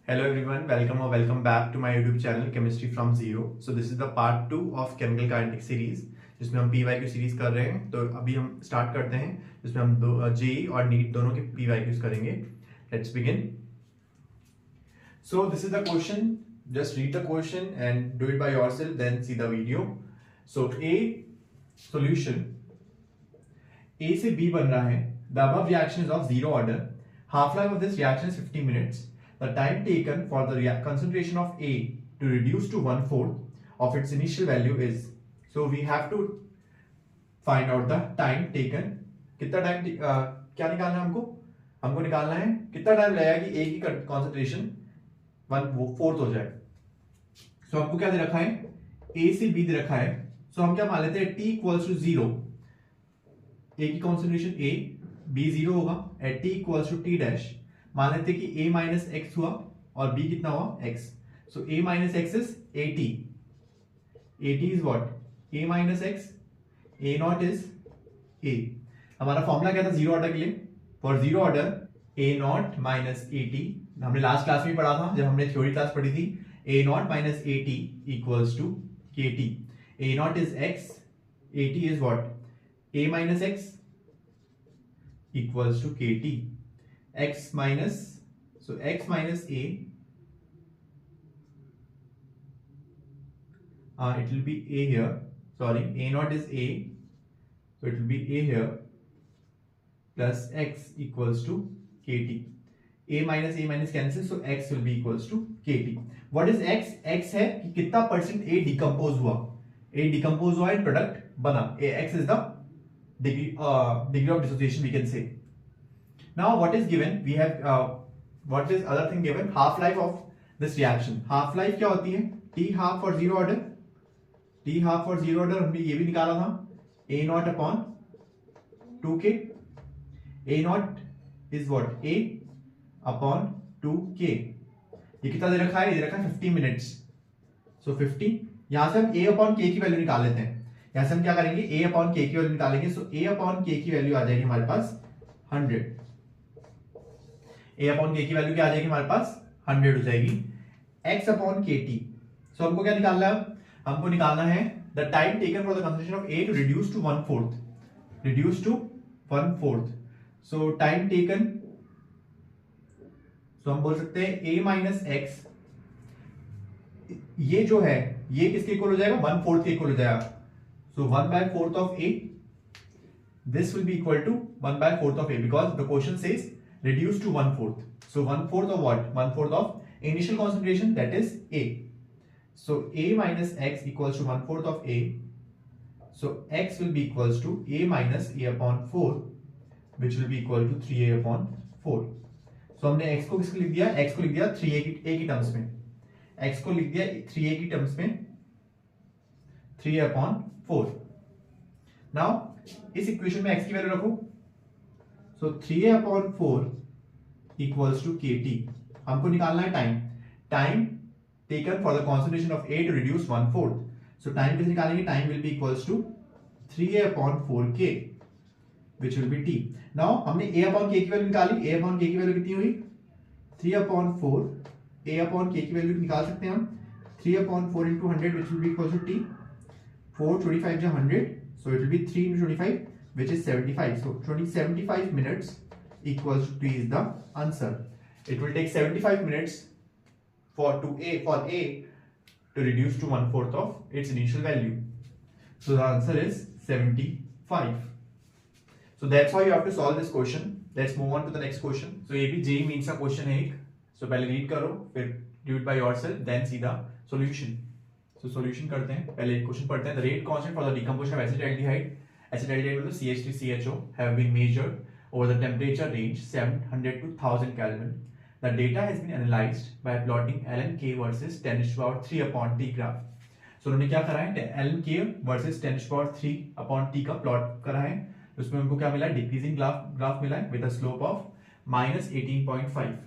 Hello everyone, welcome or welcome back to my YouTube channel Chemistry from Zero. So this is the part 2 of Chemical Kinetic Series जिसमें हम PYQ series कर रहे हैं. तो अभी हम स्टार्ट करते हैं जिसमें हम JEE और NEET दोनों के PYQs करेंगे. Let's begin. So this is the question. Just read the question and do it by yourself, then see the video. So A solution. A से B बन रहा है. The above reaction is of zero order. Half life of this reaction is 50 minutes. The time taken for the concentration of A to reduce to 1/4 of its initial value is. So we have to find out the time taken. कितना time क्या निकालना है हमको निकालना है कितना time लगेगा कि A की concentration 1/4 हो जाए. So हमको क्या दे रखा है, A से B दे रखा है. So हम क्या मान लेते हैं, T equals to 0. A की concentration A, B 0 होगा at T equals to T dash. मान लेते हैं कि A माइनस एक्स हुआ और B कितना हुआ x. So A minus x is 80. 80 is what, A minus x, A not is A. हमारा फॉर्मूला क्या था जीरो ऑर्डर के लिए? For zero order A not minus 80. हमने लास्ट क्लास में पढ़ा था जब हमने थ्योरी क्लास पढ़ी थी. A not minus 80 equals to KT. A not is x, 80 is what, A minus x equals to KT. X minus, so x minus A, it will be A here, sorry, A naught is A, so it will be A here, plus x equals to KT. A minus cancel, so x will be equals to KT. What is x? X है कि कितना percent A decompose हुआ. A decompose हुआ, product बना. X is the degree of dissociation, we can say. Now what is given? We have what is other thing given? Half life of this reaction. Half life क्या होती है? T half for zero order. T half for zero order हमने ये भी निकाला था. A naught upon 2k. A naught is what? A upon 2k. ये कितना दे रखा है? ये दे रखा है 50 minutes. So 50. यहाँ से हम A upon k की वैल्यू निकाल लेते हैं. यहाँ से हम क्या करेंगे? A upon k की वैल्यू निकालेंगे. So A upon k की वैल्यू आ जाएगी हमारे पास 100. A अपॉन के की वैल्यू क्या आ जाएगी हमारे पास 100 हो जाएगी. X upon KT. सो हमको क्या निकालना है? हमको निकालना है the time taken for the concentration of A to reduce to 1/4. Reduce to 1/4. So time taken, so हम बोल सकते हैं A माइनस एक्स. ये जो है ये किसके इक्वल हो जाएगा? 1/4 के इक्वल हो जाएगा. सो 1/4 of A, this will be equal to 1/4 of A because the question says reduce to 1/4. So 1/4 of what? 1/4 of initial concentration, that is A. So A minus x equals to 1/4 of A. So x will be equals to A minus A upon 4, which will be equal to 3A upon 4. So हमने x को किसको लिख दिया? x को लिख दिया 3A की terms में. x को लिख दिया 3A की टर्म्स में 3A upon 4. Now इस इक्वेशन में x की वैल्यू रखो. So 3A upon 4 equals to KT. हमको निकालना है time taken for the concentration of A to reduce 1/4. So time कैसे निकालेंगे? Time will be equals to 3A upon 4K, which will be T. Now हमने A upon K की value निकाली. A upon K की value कितनी हुई? 3 upon 4. A upon K की value निकाल सकते हैं हम. 3 upon 4 into 100, which will be equals to T. 4 25 is 100, so it will be 3 into 25, which is 75. So 75 minutes equals to T is the answer. It will take 75 minutes for A to reduce to 1/4 of its initial value. So the answer is 75. So that's how you have to solve this question. Let's move on to the next question. So ये भी JEE means का question है एक. So पहले read करो, फिर do it by yourself, then see the solution. So solution करते हैं. पहले एक क्वेश्चन पढ़ते हैं. The rate constant for the decomposition of acetaldehyde मतलब CH3CHO have been measured over the temperature range 700 to 1000 Kelvin. The data has been analyzed by plotting ln(k) versus 10⁻³ upon T graph. So उन्होंने क्या करा है? ln(k) versus 10⁻³ upon T का plot करा है. उसमें उनको क्या मिला है? डिक्रीजिंग ग्राफ मिला है with a slope of -18.5.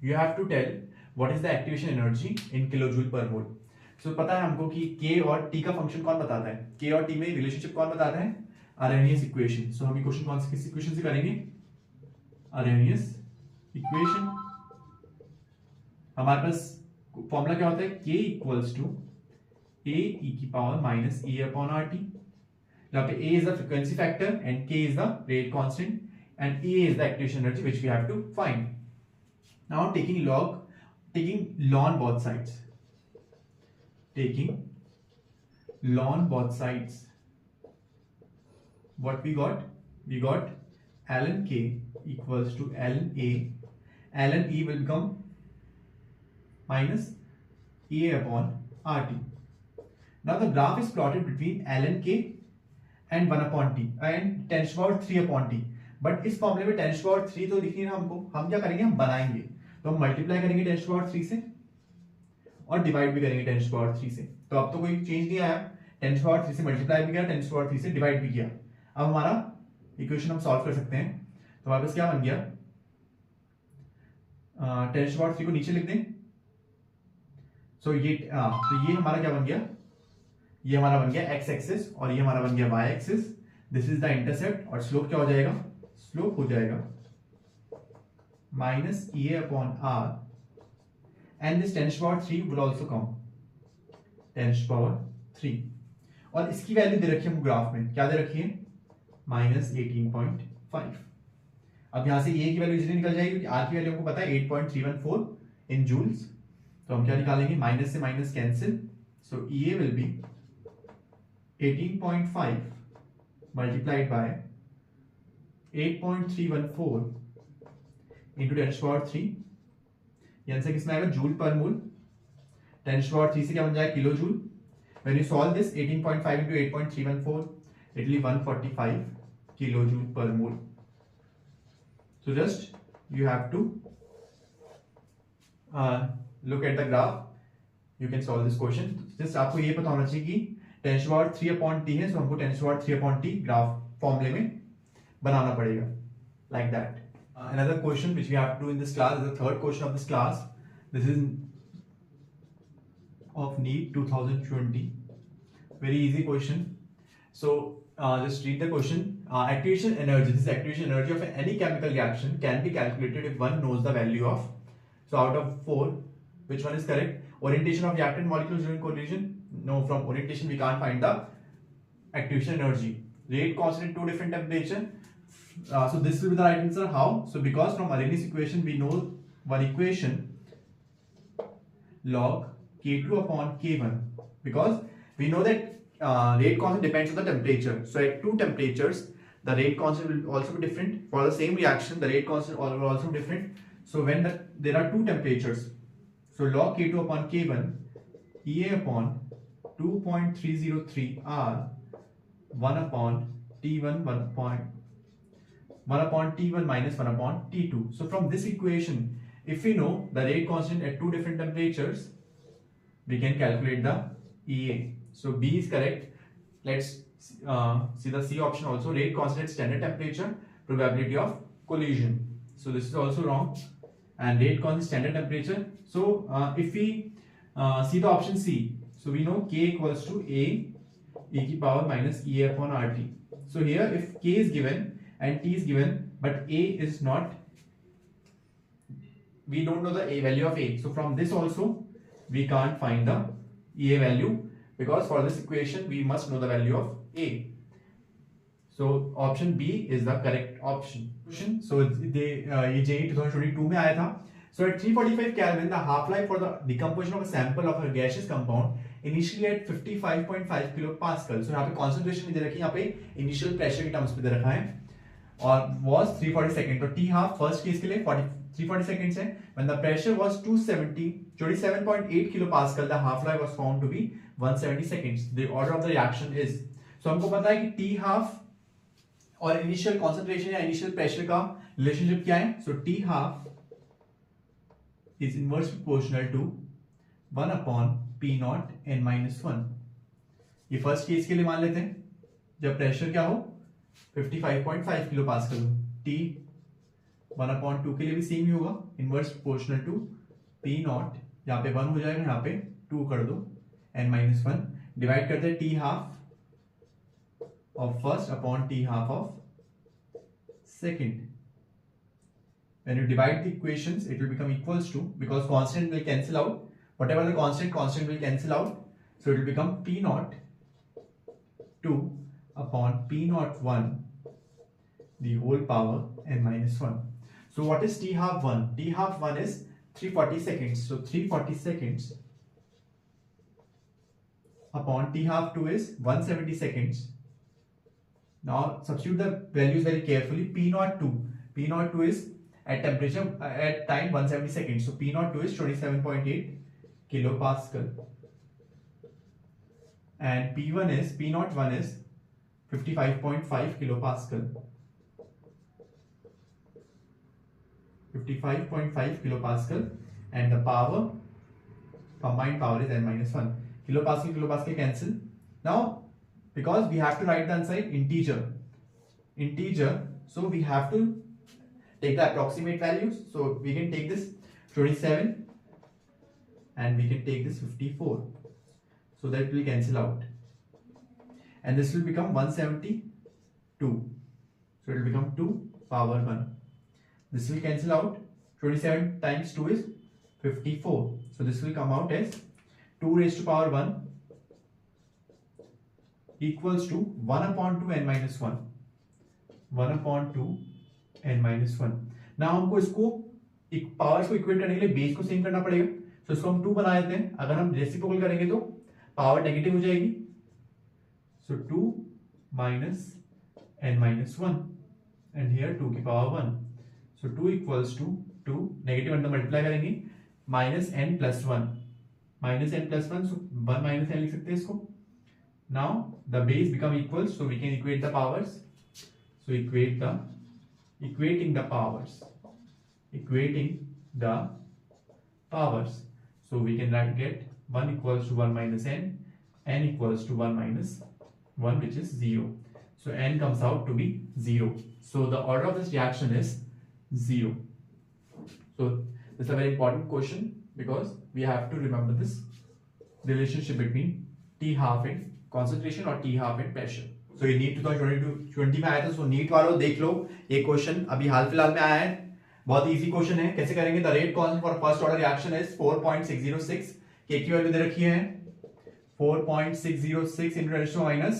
You have to tell what is the activation energy in kilojoule per mole. So पता है हमको कि K और T का फंक्शन कौन बताता है? K और T में रिलेशनशिप कौन बताता है? Arrhenius equation. सो हम ये क्वेश्चन किस इक्वेशन से करेंगे? Arrhenius equation. हमारे पास फॉर्मूला क्या होता है, k equals to a e की power minus e upon R T, जहाँ पे a is the frequency factor and k is the rate constant and a is the activation energy which we have to find. Now taking ln both sides, taking ln both sides, what we got ln k equals to ln a, ln e will become minus a upon rt. Now the graph is plotted between ln k and 1 upon t and 10 to the power 3 upon t. But इस फॉर्मूले में 10 to the power 3 तो दिखनी है हमको, हम क्या करेंगे, हम बनाएंगे. तो हम मल्टीप्लाई करेंगे 10 to the power 3 से और डिवाइड भी करेंगे 10 to the power 3 से. तो अब तो कोई चेंज नहीं आया, 10 to the power 3 से मल्टीप्लाई भी किया, 10 to the power 3 से डिवाइड भी किया. अब हमारा इक्वेशन हम सॉल्व कर सकते हैं. तो हमारे पास क्या बन गया, 10 to the power 3 को नीचे लिख दें. तो ये हमारा क्या बन गया, ये हमारा बन गया x एक्सिस और ये हमारा बन गया y axis. This is the intercept और स्लोप क्या हो जाएगा, स्लोप हो जाएगा minus A upon R and this 10 to the power 3 will also come 10 to the power 3 और इसकी वैल्यू दे रखी है हमको ग्राफ में, क्या दे रखी है, माइनस 18.5. अब यहां से ए की वैल्यू इजीली निकल जाएगी क्योंकि आर की वैल्यू हमको पता है 8.314 इन जूल्स. तो हम क्या निकालेंगे, माइनस से minus cancel. So A will be 18.5 multiplied by 8.314 into 10 to the power 3. ये आंसर किसमें आएगा, जूल पर मोल. 10 to the power 3 से क्या बन जाएगा, kilo joule. When you solve this 18.5 into 8.314, it will be 145 kilojoule per mole. So just you have to look at the graph. You can solve this question. Just आपको ये पता होना चाहिए कि 10 to the power 3 upon t है, so हमको 10 to the power 3 upon t graph फॉर्मूले में बनाना पड़ेगा, like that. Another question which we have to do in this class is the third question of this class. This is of NEET 2020. Very easy question. So just read the question. Activation energy. This activation energy of any chemical reaction can be calculated if one knows the value of. So out of 4, which one is correct? Orientation of reactant molecules during collision. No, from orientation we can't find the activation energy. Rate constant at 2 different temperature. So this will be the right answer. How? So because from Arrhenius equation we know one equation, log K2 upon K1, because we know that rate constant depends on the temperature. So at 2 temperatures the rate constant will also be different. For the same reaction the rate constant will also be different. So when there are 2 temperatures, so log K2 upon K1, EA upon 2.303 R 1 upon T1 1 upon T1 minus 1 upon T2. So from this equation, if we know the rate constant at 2 different temperatures, we can calculate the EA. So B is correct. Let's see the C option also. Rate constant at standard temperature, probability of collision. So this is also wrong. And rate constant standard temperature. So if we see the option C, so we know K equals to A e की power minus E upon RT. So here if K is given and T is given, but A is not, we don't know the A value of A. So from this also we can't find the EA value, because for this equation we must know the value of A. So option B is the correct option. So ये JEE 2022 में आया था. So at 345 Kelvin, the half-life for the decomposition of a sample of a gaseous compound initially at 55.5 kilopascal. So यहाँ पे concentration भी दे रखी है, यहाँ पे initial pressure के terms पे दे रखा है, और was 340 सेकंड. तो T half first केस के लिए 340 seconds है. When the pressure was 27.8 kilopascal, the half-life was found to be 170 seconds. The order of the reaction is. So हमको पता है कि T half और initial concentration या initial pressure का relationship क्या है? So T half is inverse proportional to 1 upon P naught n minus 1. ये फर्स्ट केस के लिए मान लेते हैं, जब प्रेशर क्या हो 55.5 किलो पास्कल हो. T 1 upon 2 के लिए भी सेम ही होगा, inverse proportional to P naught, यहाँ पे 1 हो जाएगा, यहाँ पे 2 कर दो, n minus 1 डिवाइड करते हैं T half of first upon T half of second. when you divide the equations, it will become equals to, because constant will cancel out, whatever the constant will cancel out, so it will become P naught 2 upon P naught 1 the whole power n minus 1. So what is T half 1? T half 1 is 340 seconds. So 340 seconds upon T half 2 is 170 seconds. Now substitute the values very carefully. P naught 2. P naught 2 is at temperature at time 170 seconds. So P naught 2 is 27.8 kilopascal. And P naught 1 is 55.5 kilopascal. 55.5 kilopascal, and the power, combined power, is n minus 1. Kilopascal cancel. Now because we have to write the answer in integer, so we have to take the approximate values. So we can take this 27 and we can take this 54, so that will cancel out, and this will become 172, so it will become 2 power 1. This will cancel out. 27 times 2 is 54, so this will come out as 2 raised to power 1 equals to 1 upon 2 n minus 1. 1 upon 2 n minus 1. Now हमको इसको powers को equate करने के लिए base को same करना पड़ेगा. तो इसको हम 2 बना देते हैं. अगर हम रेसिप्रोकल करेंगे तो पावर नेगेटिव हो जाएगी. So 2 minus n minus 1 and here 2 की power 1. So 2 equals to 2, negative अंदर मल्टीप्लाई करेंगे, minus n plus 1. Minus n plus 1, so 1 minus n लिख सकते हैं इसको. Now the base become equals, so we can equate the powers. So equating the powers. So we can get 1 equals to 1 minus n equals to 1 minus 1, which is 0. So n comes out to be 0. So the order of this reaction is 0. So this is a very important question because we have to remember this relationship between T half and concentration और T half and pressure. So ये NEET 2020 में आया था. So NEET वालों देख लो, ये question अभी हाल फिलहाल में आया है. बहुत इजी क्वेश्चन है. कैसे करेंगे? The rate constant for first order reaction is 4.606. के की वैल्यू दे रखी है 4.606 into 10 to minus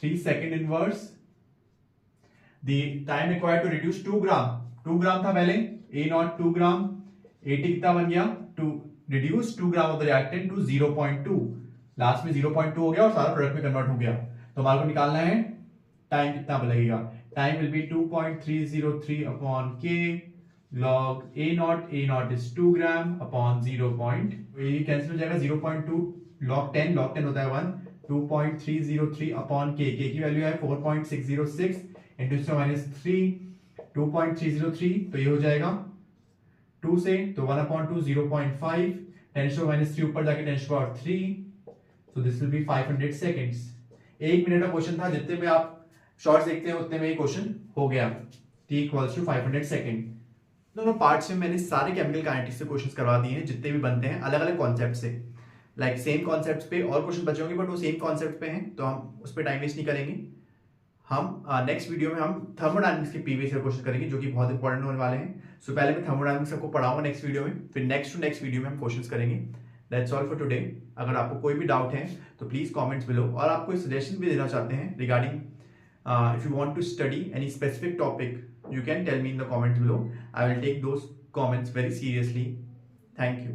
3 second inverse. The time required to reduce 2 gram. 2 gram था पहले, A naught 2 gram. AT कितना बन गया? To reduce 2 gram of the reactant to 0.2. Last में 0.2 हो गया और सारा प्रोडक्ट में कन्वर्ट हो गया. तो हमारे को निकालना है टाइम कितना लगेगा. Time will be 2.303 upon k log A naught is 2 gram upon 0. ये कैंसिल हो जाएगा. 0.2 log 10 होता है 1. 2.303 अपॉन k की वैल्यू है 4.606 इंटू माइनस 3. 2.303 तो ये हो जाएगा 2 से, तो 1 अपॉन 2 0.5 10 माइनस 3 ऊपर जाके 10 so this will be 500 seconds. 1 minute का क्वेश्चन था. जितने में आप शॉर्ट्स देखते हैं उतने में ये क्वेश्चन हो गया. T equals to 500 second. दोनों पार्ट्स में मैंने सारे केमिकल काइनेटिक्स से क्वेश्चंस करवा दिए हैं जितने भी बनते हैं अलग अलग कॉन्सेप्ट से. लाइक सेम कॉन्सेप्ट पे और क्वेश्चन बचे होंगे बट वो सेम कॉन्सेप्ट पे हैं, तो हम उस पर टाइम वेस्ट नहीं करेंगे. हम नेक्स्ट वीडियो में हम थर्मोडायनेमिक्स के प्रीवियस ईयर क्वेश्चन करेंगे जो कि बहुत इंपॉर्टेंट होने वाले हैं. सो पहले मैं थर्मोडायनेमिक्स आपको पढ़ाऊंगा नेक्स्ट वीडियो में, फिर नेक्स्ट वीडियो में हम क्वेश्चंस करेंगे. That's all for today. अगर आपको कोई भी डाउट है तो प्लीज कमेंट्स बिलो, और आप कोई सजेशन भी देना चाहते हैं regarding if you want to study any specific topic you can tell me in the comments below. I will take those comments very seriously. Thank you.